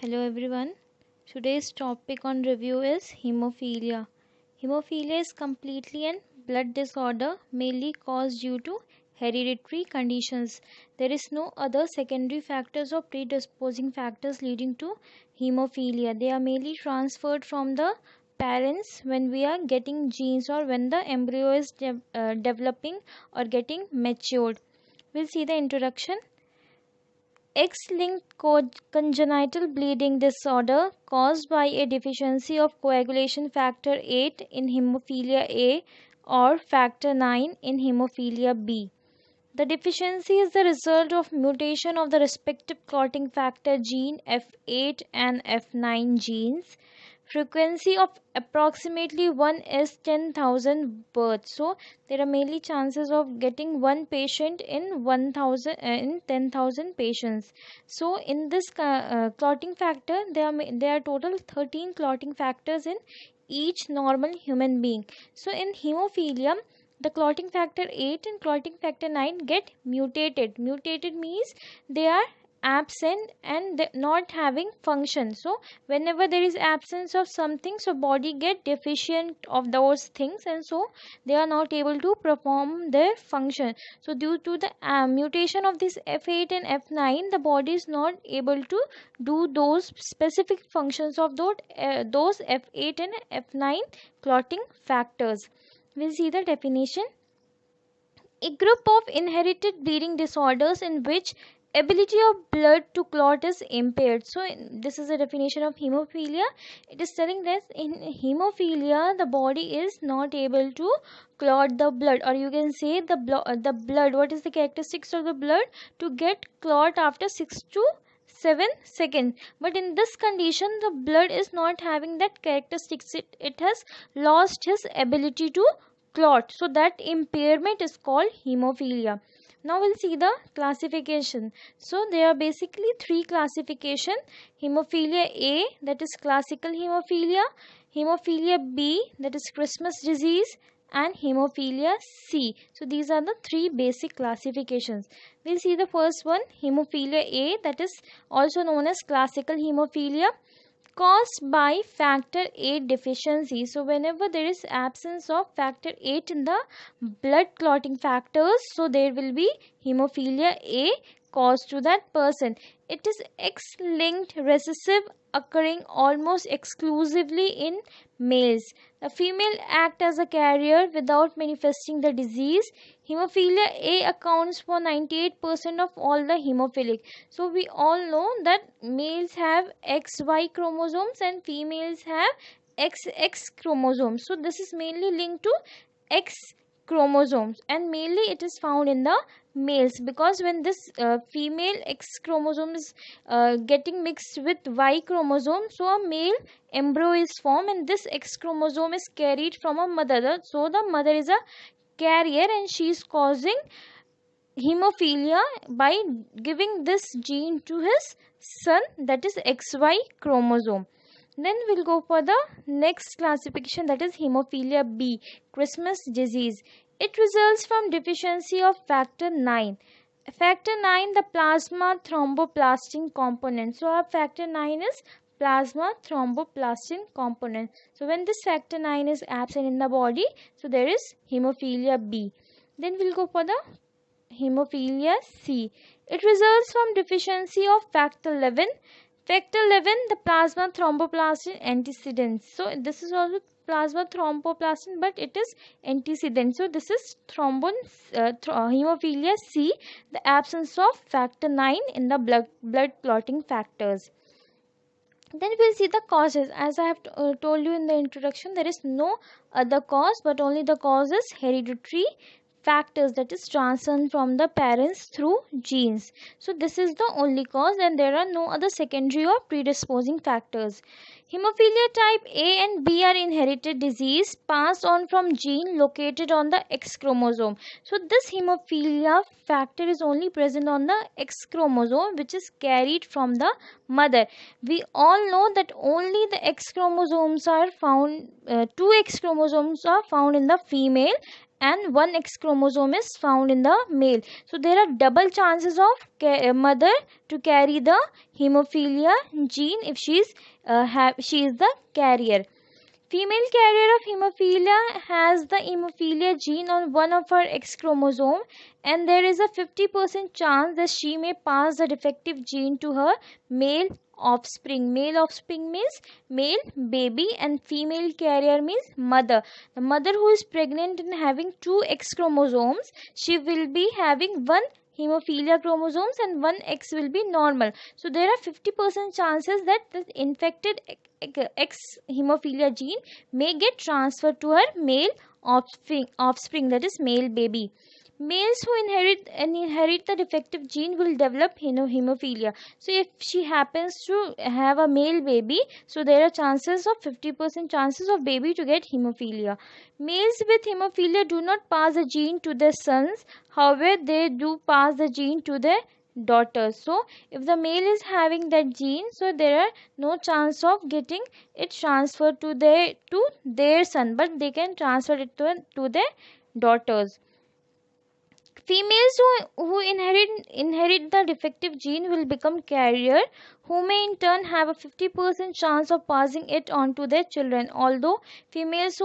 Hello everyone. Today's topic on review is hemophilia. Hemophilia is completely an blood disorder mainly caused due to hereditary conditions. There is no other secondary factors or predisposing factors leading to hemophilia. They are mainly transferred from the parents when we are getting genes or when the embryo is developing or getting matured. We'll see the introduction. X-linked congenital bleeding disorder caused by a deficiency of coagulation factor 8 in hemophilia A or factor 9 in hemophilia B. The deficiency is the result of mutation of the respective clotting factor gene F8 and F9 genes. Frequency of approximately 1 is 10,000 births. So there are mainly chances of getting one patient in 1,000 in 10,000 patients. So in this clotting factor, there are total 13 clotting factors in each normal human being. So in hemophilia, the clotting factor 8 and clotting factor 9 get mutated. Mutated means they are absent and not having function. So whenever there is absence of something, so body get deficient of those things, and so they are not able to perform their function. So due to the mutation of this F8 and F9, the body is not able to do those specific functions of those F8 and F9 clotting factors. We'll see the definition. A group of inherited bleeding disorders in which ability of blood to clot is impaired. So this is a definition of hemophilia. It is telling that in hemophilia the body is not able to clot the blood, or you can say the blood, what is the characteristics of the blood? To get clot after 6 to 7 seconds. But in this condition the blood is not having that characteristics. It has lost its ability to clot. So that impairment is called hemophilia. Now we'll see the classification. So there are basically three classification: hemophilia A, that is classical hemophilia; hemophilia B, that is Christmas disease; and hemophilia C. So these are the three basic classifications. We'll see the first one, hemophilia A, that is also known as classical hemophilia, caused by factor 8 deficiency. So whenever there is absence of factor 8 in the blood clotting factors, so there will be hemophilia A caused to that person. It is X-linked recessive, occurring almost exclusively in males. The female act as a carrier without manifesting the disease. Hemophilia A accounts for 98% of all the hemophilic. So we all know that males have XY chromosomes and females have XX chromosomes. So this is mainly linked to X chromosomes, and mainly it is found in the males, because when this female X chromosome is getting mixed with Y chromosome, so a male embryo is formed, and this X chromosome is carried from a mother. So the mother is a carrier and she is causing hemophilia by giving this gene to his son, that is XY chromosome. Then we'll go for the next classification, that is hemophilia B, Christmas disease. It results from deficiency of factor 9. Factor 9, the plasma thromboplastin component. So our factor 9 is plasma thromboplastin component. So when this factor 9 is absent in the body, so there is hemophilia B. Then we'll go for the hemophilia C. It results from deficiency of factor 11. Factor 11, the plasma thromboplastin antecedents. So this is also plasma thromboplastin, but it is antecedent. So this is hemophilia C, the absence of factor 9 in the blood clotting factors. Then we'll see the causes. As I have told you in the introduction, there is no other cause, but only the cause is hereditary factors, that is transferred from the parents through genes. So this is the only cause, and there are no other secondary or predisposing factors. Hemophilia type A and B are inherited disease passed on from gene located on the X chromosome. So this hemophilia factor is only present on the X chromosome, which is carried from the mother. We all know that only the X chromosomes are found, two X chromosomes are found in the female, and one X chromosome is found in the male. So there are double chances of mother to carry the hemophilia gene if she is the carrier. Female carrier of hemophilia has the hemophilia gene on one of her X chromosome, and there is a 50% chance that she may pass the defective gene to her male offspring. Male offspring means male baby, and female carrier means mother. The mother who is pregnant and having two X chromosomes, she will be having one hemophilia chromosomes and one X will be normal. So there are 50% chances that the infected X hemophilia gene may get transferred to her male offspring, that is male baby. Males who inherit the defective gene will develop hemophilia. So if she happens to have a male baby, so there are chances of 50% chances of baby to get hemophilia. Males with hemophilia do not pass the gene to their sons, however they do pass the gene to their daughters. So if the male is having that gene, so there are no chance of getting it transferred to their son, but they can transfer it to their daughters. Females who inherit the defective gene will become carrier, who may in turn have a 50% chance of passing it on to their children. Although females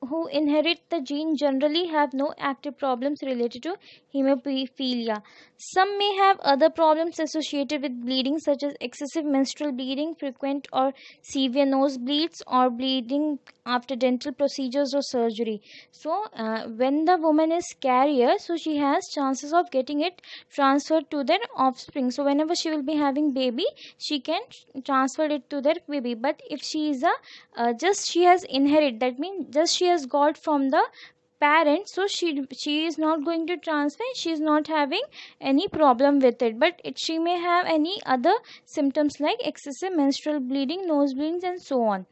who inherit the gene generally have no active problems related to hemophilia. Some may have other problems associated with bleeding, such as excessive menstrual bleeding, frequent or severe nosebleeds, or bleeding after dental procedures or surgery. So when the woman is carrier, so she has chances of getting it transferred to their offspring. So whenever she will be having baby, she can transfer it to their baby. But if she is just she has inherit, that means just she has got from the parent, so she is not going to transfer, she is not having any problem with it, but she may have any other symptoms like excessive menstrual bleeding, nosebleeds, and so on.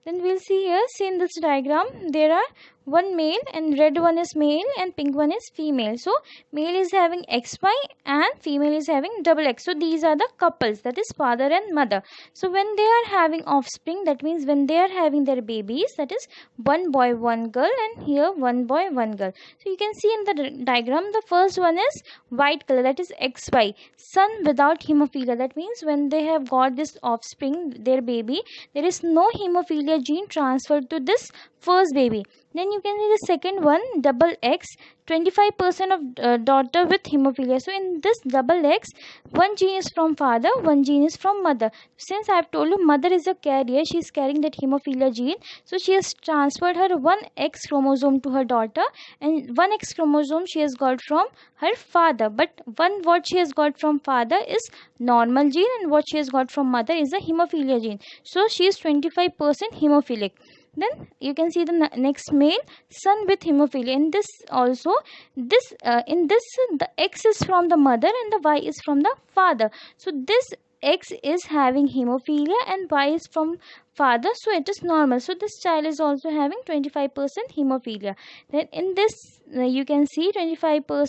Then we'll see here, see in this diagram, there are one male and red one is male and pink one is female. So male is having XY and female is having double X. So these are the couples, that is father and mother. So when they are having offspring, that means when they are having their babies, that is one boy one girl, and here one boy one girl. So you can see in the diagram, the first one is white color, that is XY, son without hemophilia. That means when they have got this offspring, their baby, there is no hemophilia gene transferred to this first baby. Then you can see the second one, double X, 25% of daughter with hemophilia. So in this double X, one gene is from father, one gene is from mother. Since I have told you mother is a carrier, she is carrying that hemophilia gene, so she has transferred her one X chromosome to her daughter, and one X chromosome she has got from her father. But one what she has got from father is normal gene, and what she has got from mother is a hemophilia gene. So she is 25% hemophilic. Then you can see the next male, son with hemophilia. In this also, the X is from the mother and the Y is from the father. So this X is having hemophilia and Y is from father, so it is normal. So this child is also having 25% hemophilia. Then in this you can see 25%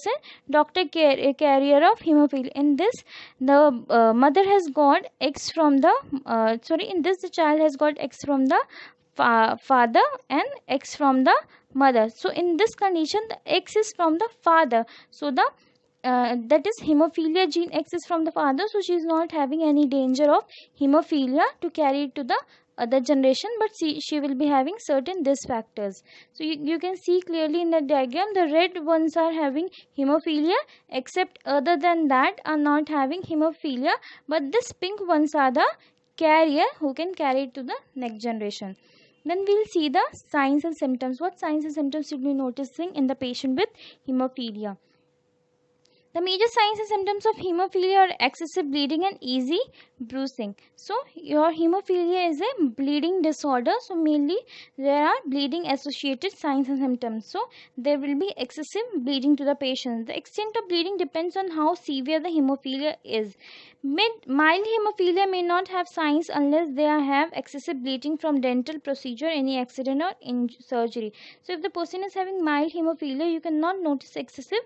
doctor carrier of hemophilia. In this the mother has got X from the in this the child has got X from the father and X from the mother. So in this condition the X is from the father, so the that is hemophilia gene X is from the father, so she is not having any danger of hemophilia to carry it to the other generation, but she will be having certain risk factors. So you can see clearly in the diagram, the red ones are having hemophilia, except other than that are not having hemophilia, but this pink ones are the carrier who can carry it to the next generation. Then we'll see the signs and symptoms. What signs and symptoms should be noticing in the patient with hemophilia? The major signs and symptoms of hemophilia are excessive bleeding and easy bruising. So your hemophilia is a bleeding disorder. So mainly there are bleeding associated signs and symptoms. So there will be excessive bleeding to the patient. The extent of bleeding depends on how severe the hemophilia is. Mild hemophilia may not have signs unless they have excessive bleeding from dental procedure, any accident or surgery. So if the person is having mild hemophilia, you cannot notice excessive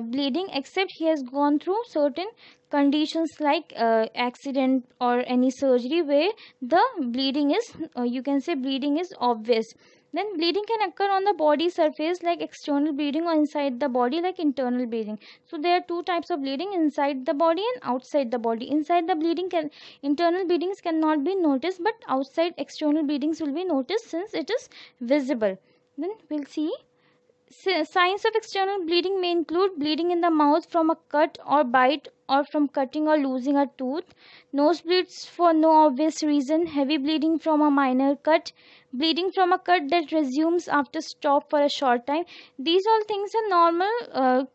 bleeding except he has gone through certain conditions like accident or any surgery where the bleeding is you can say bleeding is obvious. Then bleeding can occur on the body surface like external bleeding, or inside the body like internal bleeding. So there are two types of bleeding, inside the body and outside the body. Inside the bleeding can internal bleedings cannot be noticed, but outside external bleedings will be noticed since it is visible. Then we'll see signs of external bleeding may include bleeding in the mouth from a cut or bite, or from cutting or losing a tooth, nosebleeds for no obvious reason, heavy bleeding from a minor cut, bleeding from a cut that resumes after stop for a short time. These all things are normal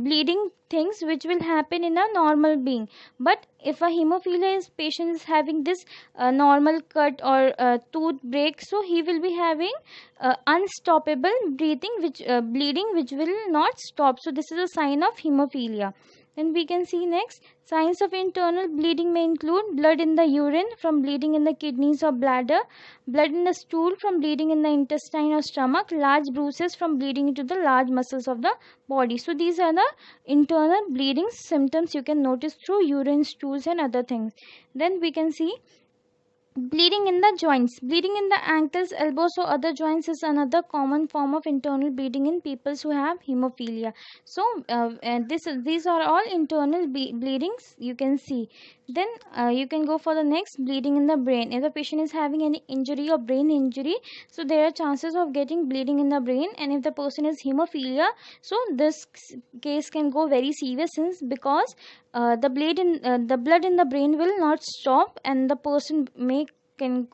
bleeding things which will happen in a normal being. But if a hemophilia patient is having this normal cut or tooth break, so he will be having unstoppable bleeding which will not stop. So this is a sign of hemophilia. Then we can see next, signs of internal bleeding may include blood in the urine from bleeding in the kidneys or bladder, blood in the stool from bleeding in the intestine or stomach, large bruises from bleeding into the large muscles of the body. So these are the internal bleeding symptoms you can notice through urine, stools and other things. Then we can see bleeding in the joints. Bleeding in the ankles, elbows or other joints is another common form of internal bleeding in people who have hemophilia. So these are all internal bleedings you can see. Then you can go for the next, bleeding in the brain. If the patient is having any injury or brain injury, so there are chances of getting bleeding in the brain. And if the person is hemophilia, so this case can go very serious, since because the blood in the brain will not stop, and the person may can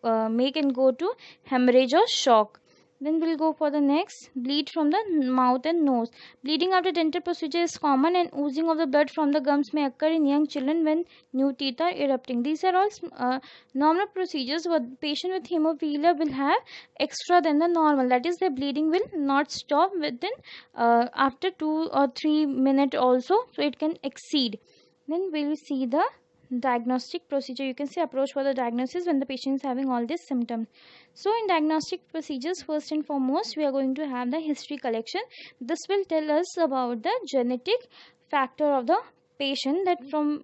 go to hemorrhage or shock. Then we'll go for the next, bleed from the mouth and nose. Bleeding after dental procedure is common, and oozing of the blood from the gums may occur in young children when new teeth are erupting. These are all normal procedures. What patient with hemophilia will have extra than the normal, that is the bleeding will not stop within after 2 or 3 minutes also, so it can exceed. Then we will see the diagnostic procedure. You can say approach for the diagnosis when the patient is having all these symptoms. So in diagnostic procedures, first and foremost, we are going to have the history collection. This will tell us about the genetic factor of the patient, that from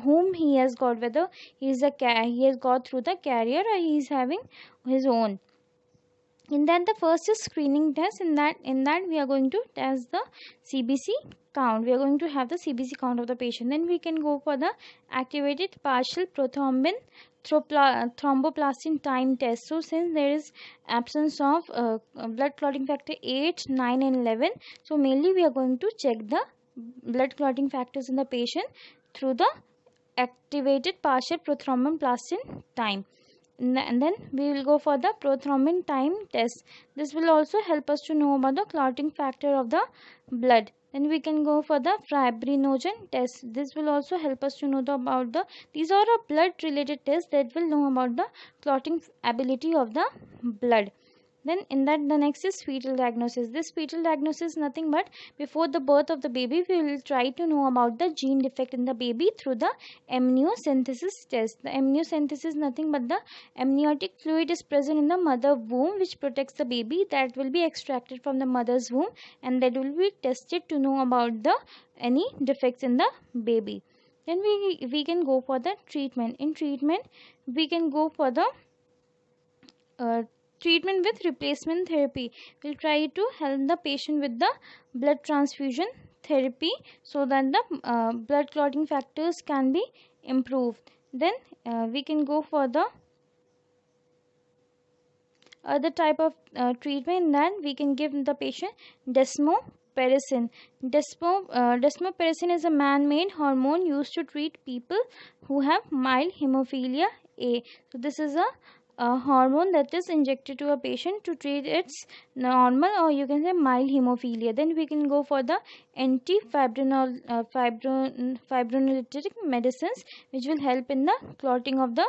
whom he has got, whether he has got through the carrier or he is having his own. In that, the first is screening test. In that we are going to test the CBC count. We are going to have the CBC count of the patient. Then we can go for the activated partial prothrombin thromboplastin time test. So since there is absence of blood clotting factor 8, 9 and 11, so mainly we are going to check the blood clotting factors in the patient through the activated partial prothromboplastin time. And then we will go for the prothrombin time test. This will also help us to know about the clotting factor of the blood. Then we can go for the fibrinogen test. This will also help us to know about these are blood related tests that will know about the clotting ability of the blood. Then in that, the next is fetal diagnosis. This fetal diagnosis is nothing but before the birth of the baby, we will try to know about the gene defect in the baby through the amniocentesis test. The amniocentesis is nothing but the amniotic fluid is present in the mother womb which protects the baby, that will be extracted from the mother's womb, and that will be tested to know about the any defects in the baby. Then we can go for the treatment. In treatment, we can go for the treatment with replacement therapy. We'll try to help the patient with the blood transfusion therapy so that the blood clotting factors can be improved. Then we can go for the other type of treatment, that we can give the patient desmopressin. Desmopressin is a man-made hormone used to treat people who have mild hemophilia A. So this is a hormone that is injected to a patient to treat its normal or you can say mild hemophilia. Then we can go for the fibrinolytic medicines which will help in the clotting of the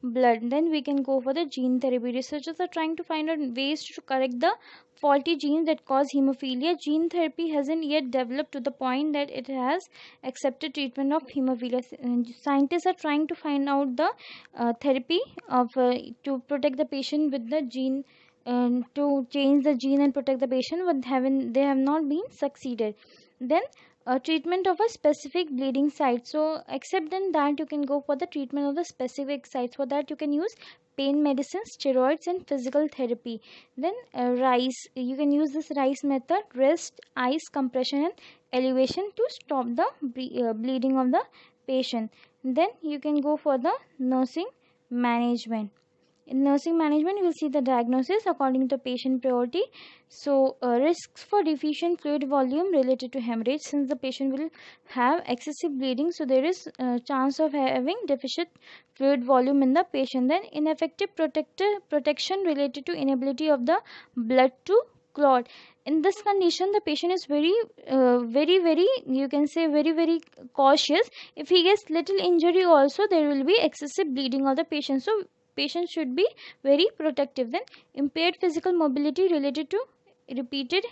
blood. Then we can go for the gene therapy. Researchers are trying to find out ways to correct the faulty genes that cause hemophilia. Gene therapy hasn't yet developed to the point that it has accepted treatment of hemophilia. Scientists are trying to find out the therapy of to protect the patient with the gene, to change the gene and protect the patient, but they have not been succeeded. Then treatment of a specific bleeding site. So except then that, you can go for the treatment of the specific sites. For that you can use pain medicine, steroids, and physical therapy. Then rice, you can use this rice method, rest, ice compression, and elevation to stop the bleeding of the patient. Then you can go for the nursing management. In nursing management, you will see the diagnosis according to patient priority. So, risks for deficient fluid volume related to hemorrhage, since the patient will have excessive bleeding, so there is a chance of having deficient fluid volume in the patient. Then, ineffective protection related to inability of the blood to clot. In this condition, the patient is very, you can say very cautious. If he gets little injury also, there will be excessive bleeding of the patient. So patient should be very protective. Then impaired physical mobility related to repeated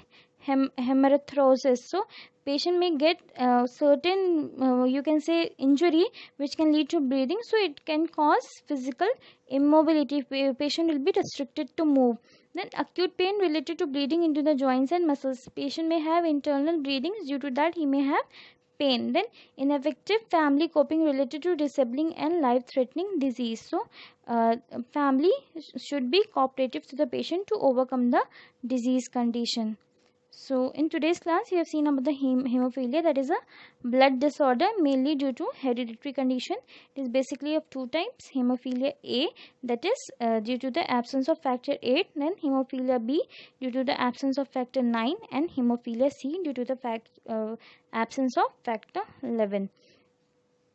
hematorosis. So patient may get certain you can say injury which can lead to bleeding, so it can cause physical immobility. Patient will be restricted to move. Then acute pain related to bleeding into the joints and muscles. Patient may have internal bleedings, due to that he may have pain. Then ineffective family coping related to disabling and life threatening disease. So family should be cooperative to the patient to overcome the disease condition. So in today's class, we have seen about the hemophilia, that is a blood disorder mainly due to hereditary condition. It is basically of two types: hemophilia A, that is due to the absence of factor 8, then hemophilia B due to the absence of factor 9, and hemophilia C due to the absence of factor 11.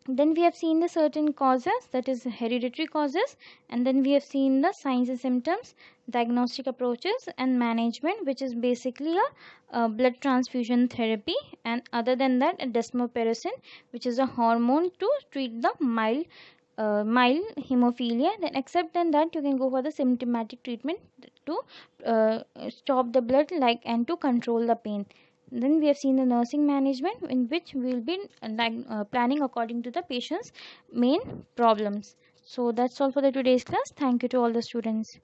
Then we have seen the certain causes, that is hereditary causes, and then we have seen the signs and symptoms, diagnostic approaches, and management, which is basically a blood transfusion therapy, and other than that a desmopressin, which is a hormone to treat the mild hemophilia. Then except then that, you can go for the symptomatic treatment to stop the blood and to control the pain. Then we have seen the nursing management, in which we will be planning according to the patient's main problems. So that's all for the today's class. Thank you to all the students.